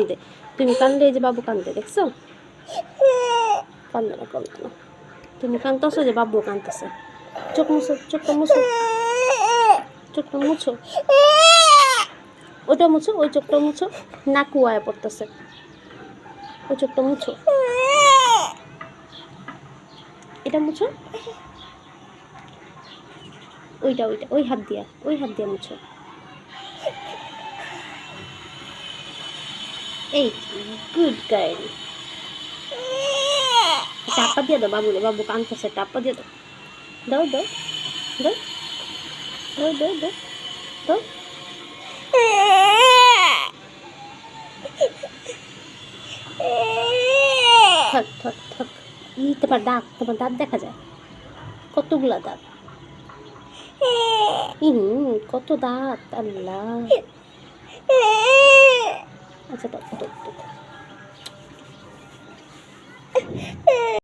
কান্দে, তুমি কান্দলে এই যে বাবু কান্দে, দেখছো? কান্দে না, কান্দে না। তুমি কান্দতেছো যে বাবু কান্দতেছে। চোখ মুছো, চোখটা মুছো, চোখটা মুছো, ওটা মুছো, ওই চোখটা মুছো, নাক কুয়ায় পড়তেছে, ওই চোখটা মুছো, এটা মুছো, ওইটা ওইটা ওই হাত দিয়া মুছো। এই গুড গার্ল। টাপ্পা দিয়ে দাও বাবুরে, বাবু কান্দতেছে, টাপ্পা দিয়ে দাও, দাও দাও দাও দাও দাও দাও দাও। থাক থাক থাক। তোমার দাঁত দেখা যায়, কতগুলা দাঁত, কত দাঁত, আল্লাহ। আচ্ছা